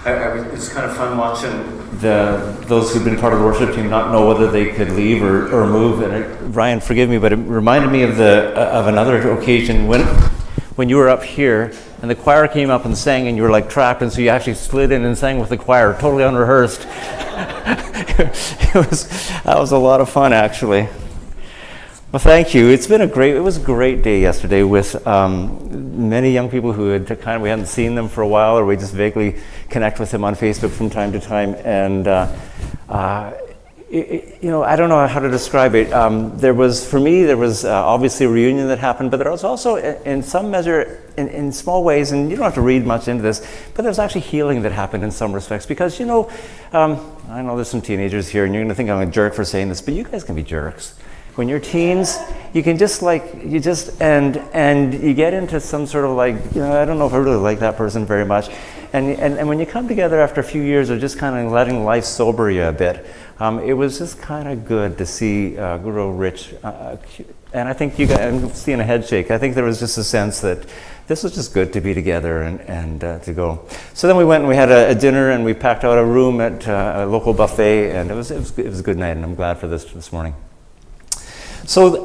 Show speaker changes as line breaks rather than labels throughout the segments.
It's kind of fun watching those who've been part of the worship team not know whether they could leave or move. And Ryan, forgive me, but it reminded me of another occasion when you were up here and the choir came up and sang and you were like trapped, and so you actually slid in and sang with the choir, totally unrehearsed. That was a lot of fun, actually. Well, thank you. It was a great day yesterday with many young people who we hadn't seen them for a while, or we just vaguely connect with them on Facebook from time to time. And I don't know how to describe it. There was obviously a reunion that happened, but there was also, in some measure, in small ways, and you don't have to read much into this, but there was actually healing that happened in some respects. Because I know there's some teenagers here, and you're going to think I'm a jerk for saying this, but you guys can be jerks. When you're teens, you can and you get into some sort of I don't know if I really like that person very much. And when you come together after a few years of just kind of letting life sober you a bit, it was just kind of good to see grow rich. And I think you guys, I'm seeing a head shake. I think there was just a sense that this was just good to be together and to go. So then we went and we had a dinner, and we packed out a room at a local buffet, and it was a good night, and I'm glad for this morning. So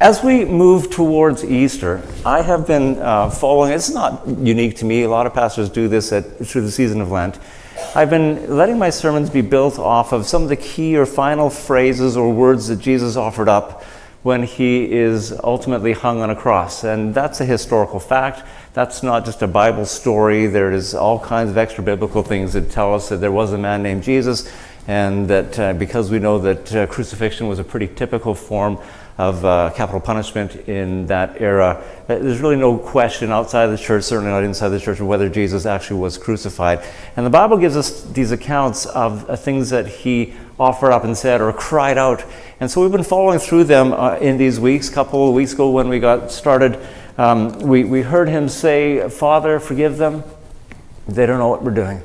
as we move towards Easter, I have been following, it's not unique to me, a lot of pastors do this through the season of Lent. I've been letting my sermons be built off of some of the key or final phrases or words that Jesus offered up when he is ultimately hung on a cross. And that's a historical fact. That's not just a Bible story. There is all kinds of extra biblical things that tell us that there was a man named Jesus, and that because we know that crucifixion was a pretty typical form of capital punishment in that era, there's really no question outside of the church, certainly not inside the church, of whether Jesus actually was crucified. And the Bible gives us these accounts of things that he offered up and said or cried out. And so we've been following through them in these weeks. A couple of weeks ago when we got started, we heard him say, "Father, forgive them. They don't know what we're doing."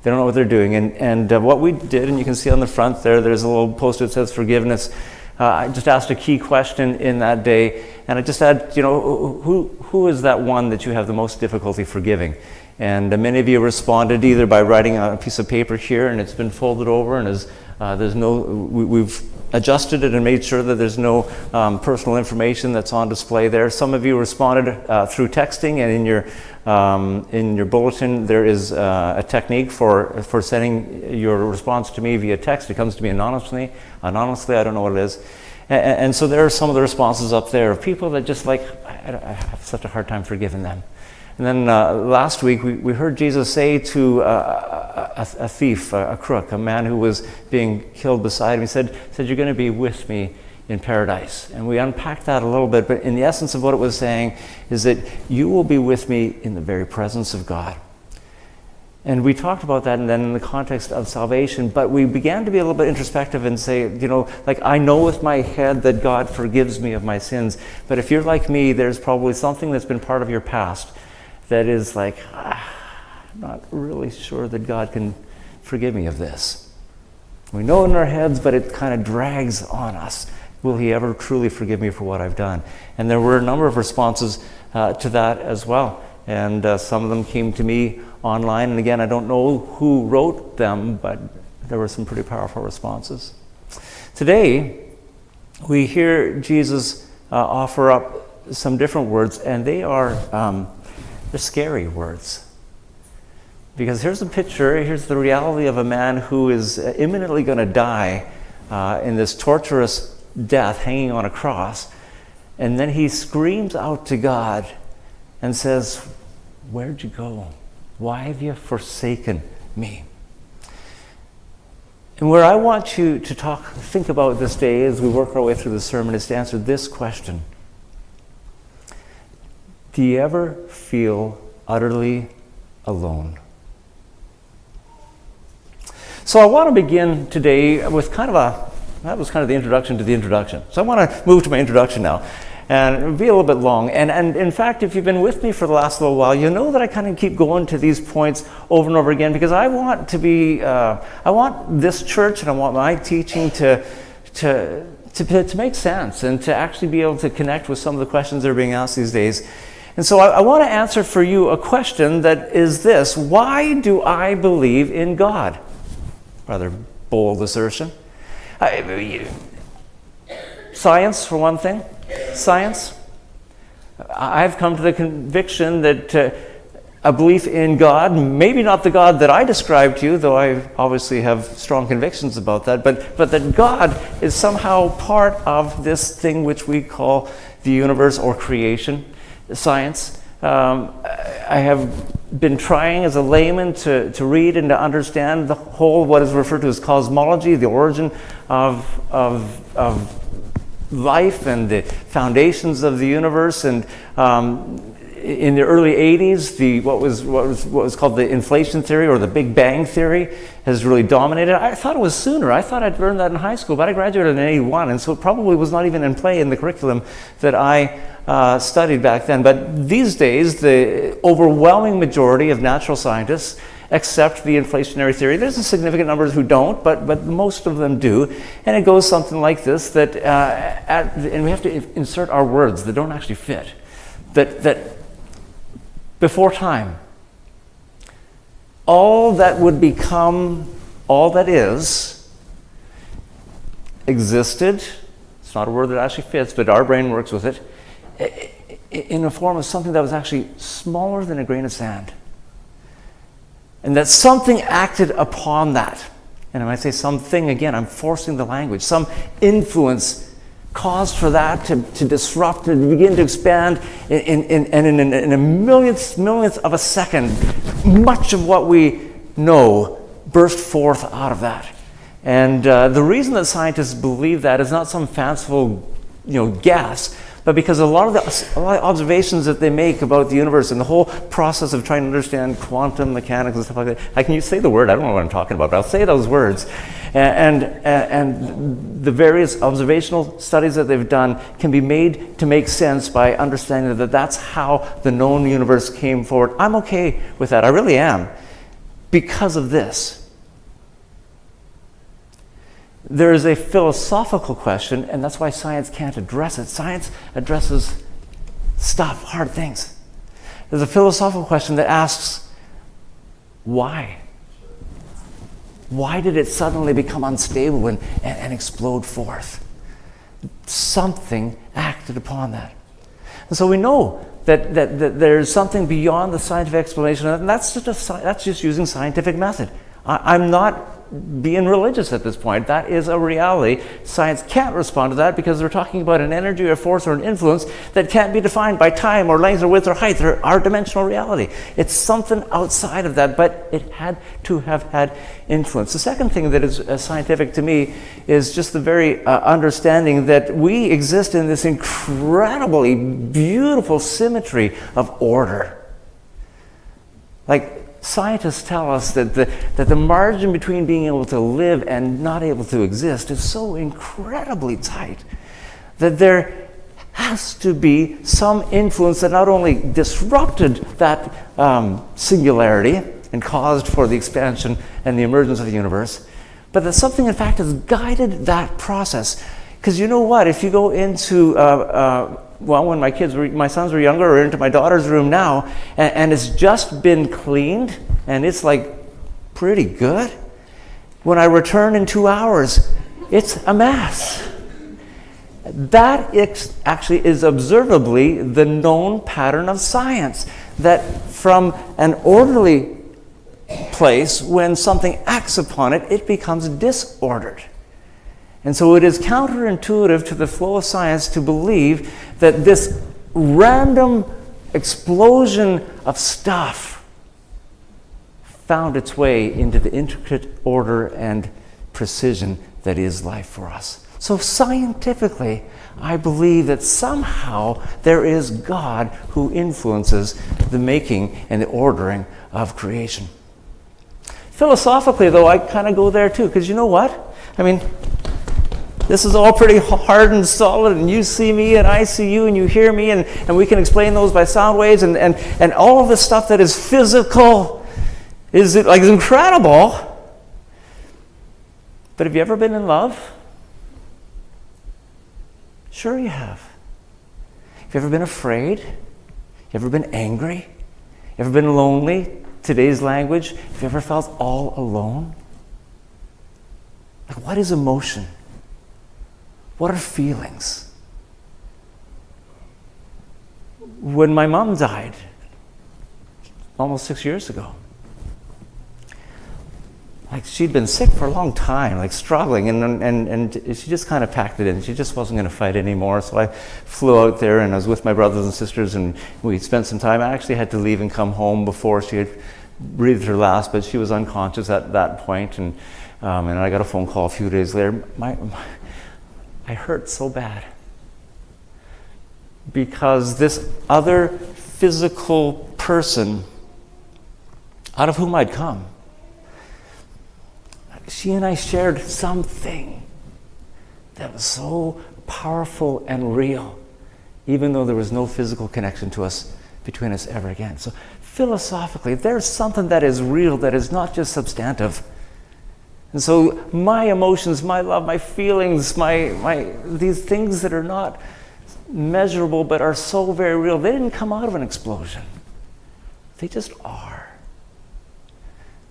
They don't know what they're doing. And what we did, and you can see on the front there's a little poster that says forgiveness. I just asked a key question in that day, and I just said, who is that one that you have the most difficulty forgiving? And many of you responded either by writing on a piece of paper here, and it's been folded over, and we've adjusted it and made sure that there's no personal information that's on display there. Some of you responded through texting, and in your bulletin there is a technique for sending your response to me via text. It comes to me anonymously. I don't know what it is. And so there are some of the responses up there of people that just I have such a hard time forgiving them. And then last week we heard Jesus say to a thief, a crook, a man who was being killed beside him, he said, "You're going to be with me in paradise." And we unpacked that a little bit, but in the essence of what it was saying is that you will be with me in the very presence of God. And we talked about that, and then in the context of salvation, but we began to be a little bit introspective and say, I know with my head that God forgives me of my sins, but if you're like me, there's probably something that's been part of your past that is I'm not really sure that God can forgive me of this. We know in our heads, but it kind of drags on us. Will he ever truly forgive me for what I've done? And there were a number of responses to that as well. And some of them came to me online. And again, I don't know who wrote them, but there were some pretty powerful responses. Today, we hear Jesus offer up some different words, and they're scary words. Because here's the reality of a man who is imminently going to die in this torturous death, hanging on a cross. And then he screams out to God and says, "Where'd you go? Why have you forsaken me?" And where I want you to think about this day as we work our way through the sermon is to answer this question. Do you ever feel utterly alone? So I want to begin today with that was kind of the introduction to the introduction. So I want to move to my introduction now. And it'll be a little bit long. And in fact, if you've been with me for the last little while, you know that I kind of keep going to these points over and over again because I want this church and I want my teaching to make sense and to actually be able to connect with some of the questions that are being asked these days. And so I want to answer for you a question that is this: why do I believe in God? Rather bold assertion. Science, for one thing. Science. I've come to the conviction that a belief in God, maybe not the God that I described to you, though I obviously have strong convictions about that, but that God is somehow part of this thing which we call the universe or creation, science. I have been trying as a layman to read and to understand the whole, what is referred to as cosmology, the origin of life and the foundations of the universe. And in the early 80s, what was called the inflation theory or the Big Bang theory has really dominated. I thought it was sooner. I thought I'd learned that in high school, but I graduated in 81, and so it probably was not even in play in the curriculum that I studied back then. But these days, the overwhelming majority of natural scientists accept the inflationary theory. There's a significant number who don't, but most of them do. And it goes something like this, that and we have to insert our words that don't actually fit. That before time, all that would become all that is existed. It's not a word that actually fits, but our brain works with it, in the form of something that was actually smaller than a grain of sand. And that something acted upon that. And when I say something, again, I'm forcing the language. Some influence caused for that to disrupt and begin to expand in a millionth of a second. Much of what we know burst forth out of that. And the reason that scientists believe that is not some fanciful, guess, but because a lot of the observations that they make about the universe and the whole process of trying to understand quantum mechanics and stuff like that, can you say the word? I don't know what I'm talking about, but I'll say those words. And the various observational studies that they've done can be made to make sense by understanding that that's how the known universe came forward. I'm okay with that. I really am, because of this. There is a philosophical question, and that's why science can't address it. Science addresses stuff, hard things. There's a philosophical question that asks, why? Why did it suddenly become unstable and explode forth? Something acted upon that. And so we know that there's something beyond the scientific explanation, and that's just using scientific method. I'm not being religious at this point. That is a reality. Science can't respond to that because we're talking about an energy or force or an influence that can't be defined by time or length or width or height or our dimensional reality. It's something outside of that, but it had to have had influence. The second thing that is scientific to me is just the very understanding that we exist in this incredibly beautiful symmetry of order. Like, scientists tell us that the margin between being able to live and not able to exist is so incredibly tight that there has to be some influence that not only disrupted that singularity and caused for the expansion and the emergence of the universe, but that something in fact has guided that process. Because you know what, if you go into when my sons were younger, or into my daughter's room now, and it's just been cleaned, and it's like pretty good. When I return in 2 hours, it's a mess. That actually is observably the known pattern of science, that from an orderly place, when something acts upon it, it becomes disordered. And so it is counterintuitive to the flow of science to believe that this random explosion of stuff found its way into the intricate order and precision that is life for us. So scientifically, I believe that somehow there is God who influences the making and the ordering of creation. Philosophically, though, I kind of go there too, because you know what? I mean, this is all pretty hard and solid, and you see me and I see you and you hear me, and we can explain those by sound waves, and all of this stuff that is physical is incredible. But have you ever been in love? Sure you have. Have you ever been afraid? You You ever been angry? You ever been lonely? Today's language. Have you ever felt all alone? Like, what is emotion? What are feelings? When my mom died, almost 6 years ago, like, she'd been sick for a long time, like struggling, and she just kind of packed it in. She just wasn't going to fight anymore. So I flew out there, and I was with my brothers and sisters, and we spent some time. I actually had to leave and come home before she had breathed her last, but she was unconscious at that point, and I got a phone call a few days later. I hurt so bad because this other physical person out of whom I'd come, she and I shared something that was so powerful and real, even though there was no physical connection to us, between us ever again. So philosophically, there's something that is real, that is not just substantive. And so my emotions, my love, my feelings, these things that are not measurable but are so very real, they didn't come out of an explosion. They just are.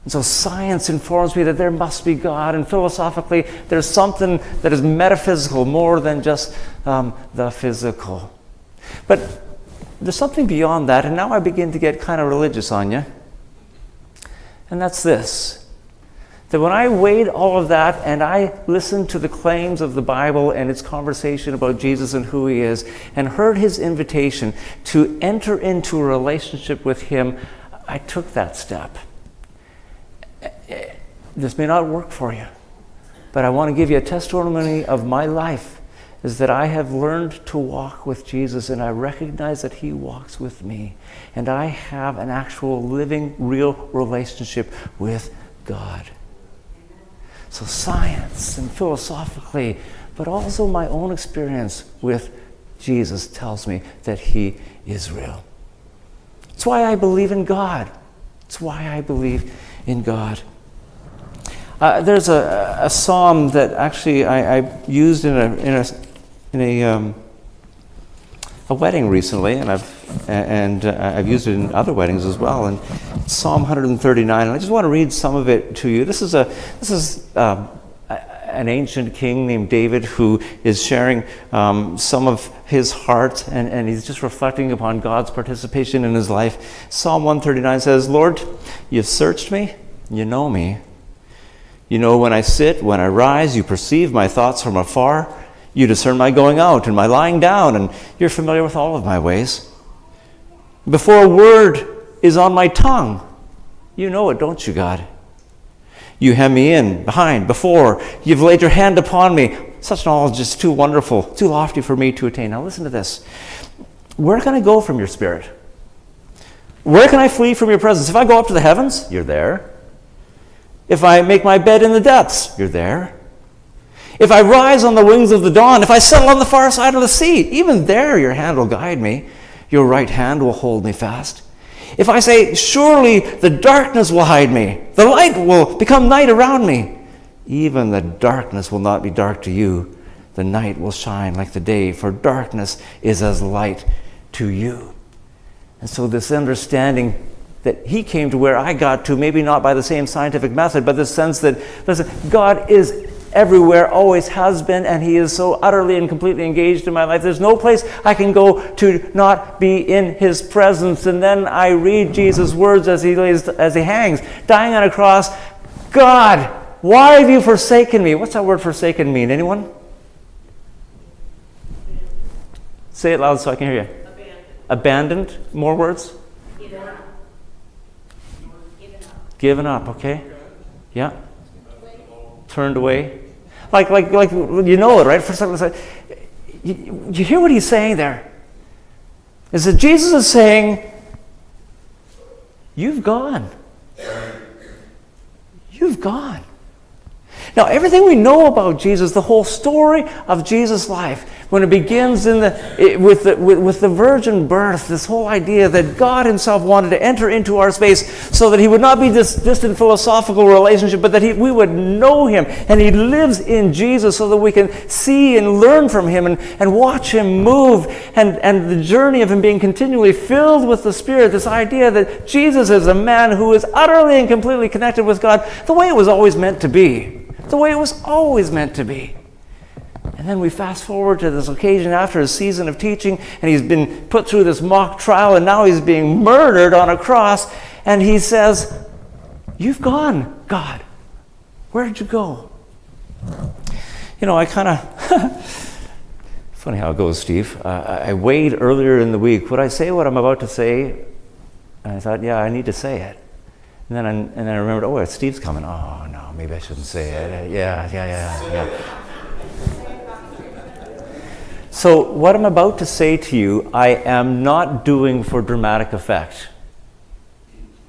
And so science informs me that there must be God, and philosophically there's something that is metaphysical more than just the physical. But there's something beyond that, and now I begin to get kind of religious on you. And that's this: that when I weighed all of that and I listened to the claims of the Bible and its conversation about Jesus and who he is, and heard his invitation to enter into a relationship with him, I took that step. This may not work for you, but I want to give you a testimony of my life, is that I have learned to walk with Jesus, and I recognize that he walks with me, and I have an actual living, real relationship with God. So science and philosophically, but also my own experience with Jesus tells me that he is real. It's why I believe in God. It's why I believe in God. There's a psalm that actually I used in a wedding recently, and I've used it in other weddings as well. And Psalm 139. And I just want to read some of it to you. This is an ancient king named David who is sharing some of his heart, and he's just reflecting upon God's participation in his life. Psalm 139 says, "Lord, you've searched me, you know me. You know when I sit, when I rise, you perceive my thoughts from afar. You discern my going out and my lying down, and you're familiar with all of my ways. Before a word is on my tongue, you know it, don't you, God? You hem me in, behind, before. You've laid your hand upon me. Such knowledge is too wonderful, too lofty for me to attain." Now listen to this. Where can I go from your spirit? Where can I flee from your presence? If I go up to the heavens, you're there. If I make my bed in the depths, you're there. If I rise on the wings of the dawn, if I settle on the far side of the sea, even there your hand will guide me. Your right hand will hold me fast. If I say, surely the darkness will hide me, the light will become night around me, even the darkness will not be dark to you. The night will shine like the day, for darkness is as light to you. And so this understanding that he came to where I got to, maybe not by the same scientific method, but the sense that, listen, God is everywhere, always has been, and he is so utterly and completely engaged in my life. There's no place I can go to not be in his presence. And then I read Jesus' words as he hangs, dying on a cross. God, why have you forsaken me? What's that word forsaken mean? Anyone? Say it loud so I can hear you. Abandoned. More words? Given up, okay? Yeah. Turned away. Like you know it, right? For some reason, you hear what he's saying there? Is that Jesus is saying, you've gone. You've gone. Now, everything we know about Jesus, the whole story of Jesus' life, when it begins with the virgin birth, this whole idea that God himself wanted to enter into our space so that he would not be this distant philosophical relationship, but that we would know him, and he lives in Jesus so that we can see and learn from him and watch him move, and the journey of him being continually filled with the Spirit, this idea that Jesus is a man who is utterly and completely connected with God, the way it was always meant to be. The way it was always meant to be. And then we fast forward to this occasion after a season of teaching, and he's been put through this mock trial, and now he's being murdered on a cross, and he says, "You've gone, God. Where'd you go?" I kind of, funny how it goes, Steve. I weighed earlier in the week, would I say what I'm about to say? And I thought, yeah, I need to say it. And then I remembered, oh, Steve's coming. Oh, no, maybe I shouldn't say it. Yeah. So what I'm about to say to you, I am not doing for dramatic effect.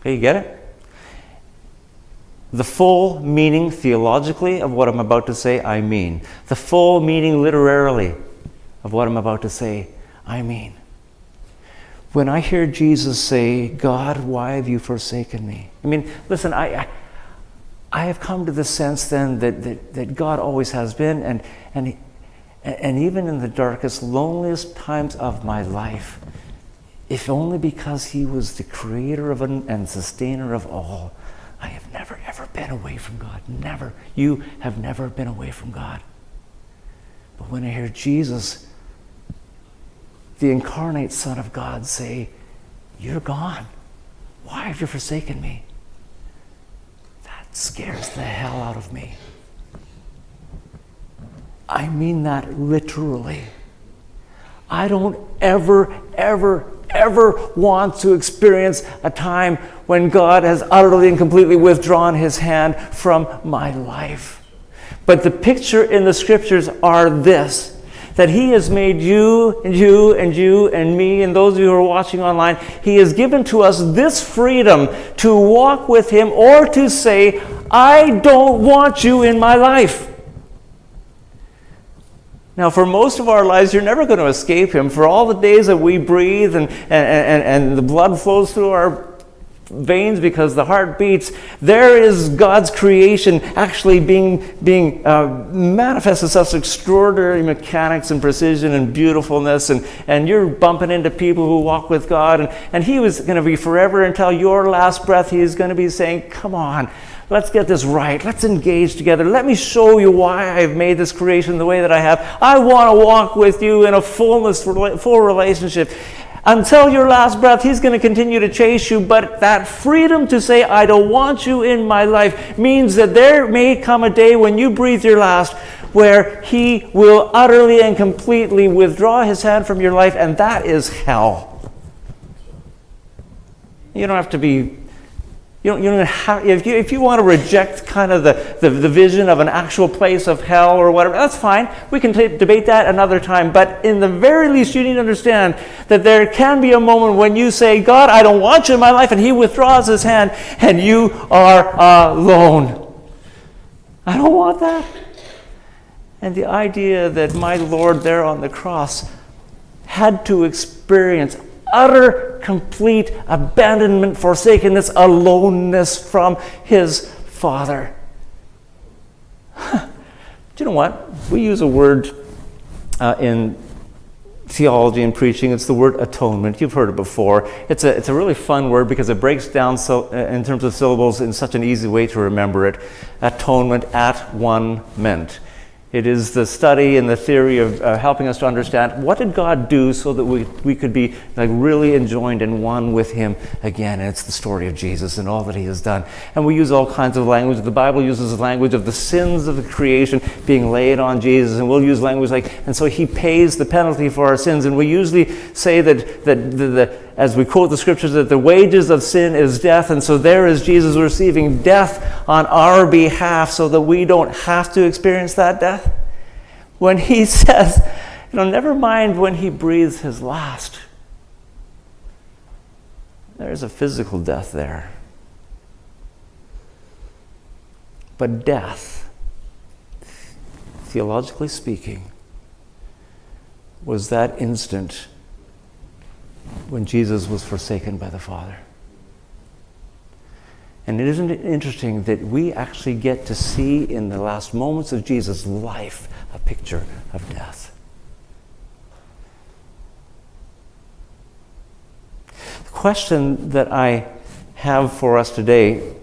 Okay, you get it? The full meaning theologically of what I'm about to say, I mean. The full meaning literarily of what I'm about to say, I mean. When I hear Jesus say, "God, why have you forsaken me?" I mean, listen, I have come to the sense then that God always has been, and even in the darkest, loneliest times of my life, if only because he was the creator of and sustainer of all, I have never, ever been away from God. Never. You have never been away from God. But when I hear Jesus, the incarnate Son of God, say, "You're gone. Why have you forsaken me?" That scares the hell out of me. I mean that literally. I don't ever want to experience a time when God has utterly and completely withdrawn his hand from my life. But the picture in the scriptures are this: that he has made you and you and you and me and those of you who are watching online, he has given to us this freedom to walk with him or to say, "I don't want you in my life." Now, for most of our lives, you're never going to escape him. For all the days that we breathe and the blood flows through our veins because the heart beats, there is God's creation actually being manifested such extraordinary mechanics and precision and beautifulness, and you're bumping into people who walk with God, and he was going to be forever until your last breath. He is going to be saying, "Come on, let's get this right. Let's engage together. Let me show you why I've made this creation the way that I have. I want to walk with you in a full relationship." Until your last breath, he's going to continue to chase you, but that freedom to say, "I don't want you in my life," means that there may come a day when you breathe your last where he will utterly and completely withdraw his hand from your life, and that is hell. You don't have to be... You don't have, if you want to reject kind of the vision of an actual place of hell or whatever, that's fine. We can debate that another time. But in the very least, you need to understand that there can be a moment when you say, "God, I don't want you in my life," and he withdraws his hand, and you are alone. I don't want that. And the idea that my Lord there on the cross had to experience utter, complete abandonment, forsakenness, aloneness from his Father. Do you know what? We use a word in theology and preaching. It's the word atonement. You've heard it before. It's a really fun word because it breaks down in terms of syllables in such an easy way to remember it. Atonement, at one meant. It is the study and the theory of helping us to understand what did God do so that we could be like really enjoined and one with him again. And it's the story of Jesus and all that he has done. And we use all kinds of language. The Bible uses the language of the sins of the creation being laid on Jesus. And we'll use language like, and so he pays the penalty for our sins. And we usually say that as we quote the scriptures, that the wages of sin is death. And so there is Jesus receiving death on our behalf so that we don't have to experience that death. When he says, never mind when he breathes his last. There's a physical death there. But death theologically speaking, was that instant when Jesus was forsaken by the Father. And isn't it interesting that we actually get to see in the last moments of Jesus' life a picture of death? The question that I have for us today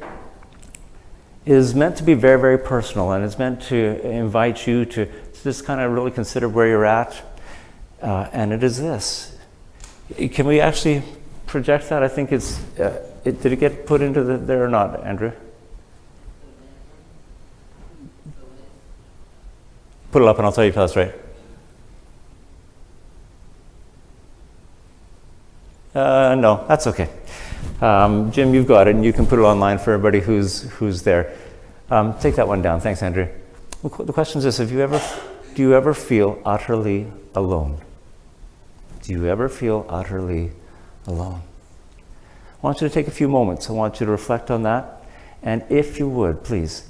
is meant to be very, very personal, and it's meant to invite you to just kind of really consider where you're at. And it is this. Can we actually project that? I think it's... did it get put into there or not, Andrew? Put it up and I'll tell you if that's right. No, that's okay. Jim, you've got it, and you can put it online for everybody who's there. Take that one down. Thanks, Andrew. The question is this: do you ever feel utterly alone? Do you ever feel utterly alone? I want you to take a few moments. I want you to reflect on that. And if you would, please,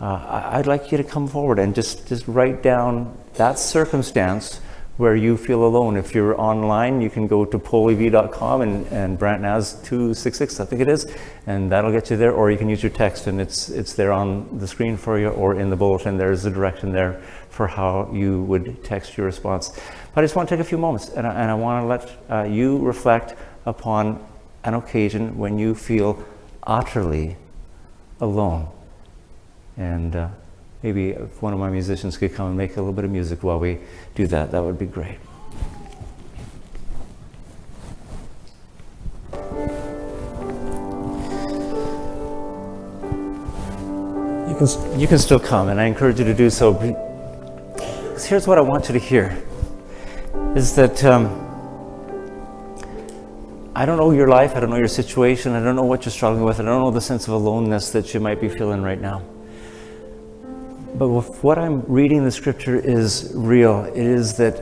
I'd like you to come forward and just write down that circumstance where you feel alone. If you're online, you can go to polev.com and Brant Naz 266, I think it is, and that'll get you there. Or you can use your text, and it's there on the screen for you, or in the bulletin. There's a direction there for how you would text your response. But I just want to take a few moments, and I want to let you reflect upon an occasion when you feel utterly alone. And maybe if one of my musicians could come and make a little bit of music while we do that, that would be great. You can still come, and I encourage you to do so. Because here's what I want you to hear, is that I don't know your life, I don't know your situation, I don't know what you're struggling with, I don't know the sense of aloneness that you might be feeling right now. But what I'm reading in the scripture is real. It is that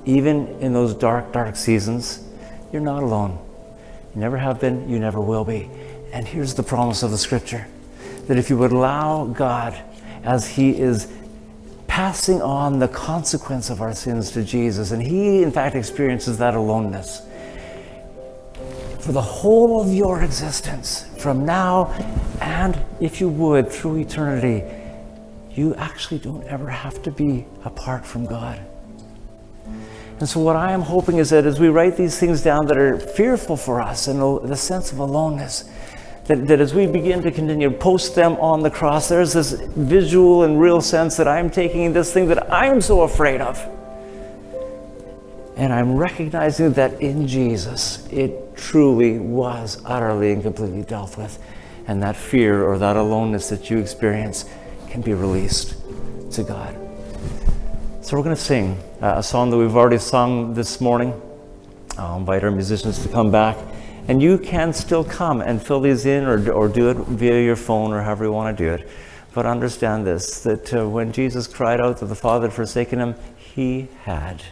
even in those dark, dark seasons, you're not alone. You never have been, you never will be. And here's the promise of the scripture, that if you would allow God, as he is passing on the consequence of our sins to Jesus, and he in fact experiences that aloneness, for the whole of your existence, from now and, if you would, through eternity, you actually don't ever have to be apart from God. And so what I am hoping is that as we write these things down that are fearful for us, and the sense of aloneness, that as we begin to continue to post them on the cross, there's this visual and real sense that I'm taking this thing that I'm so afraid of, and I'm recognizing that in Jesus, it truly was utterly and completely dealt with. And that fear or that aloneness that you experience can be released to God. So we're going to sing a song that we've already sung this morning. I'll invite our musicians to come back. And you can still come and fill these in, or do it via your phone, or however you want to do it. But understand this, that when Jesus cried out that the Father had forsaken him, he had.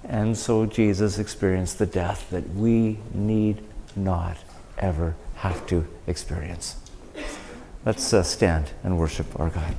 And so Jesus experienced the death that we need not ever have to experience. Let's stand and worship our God.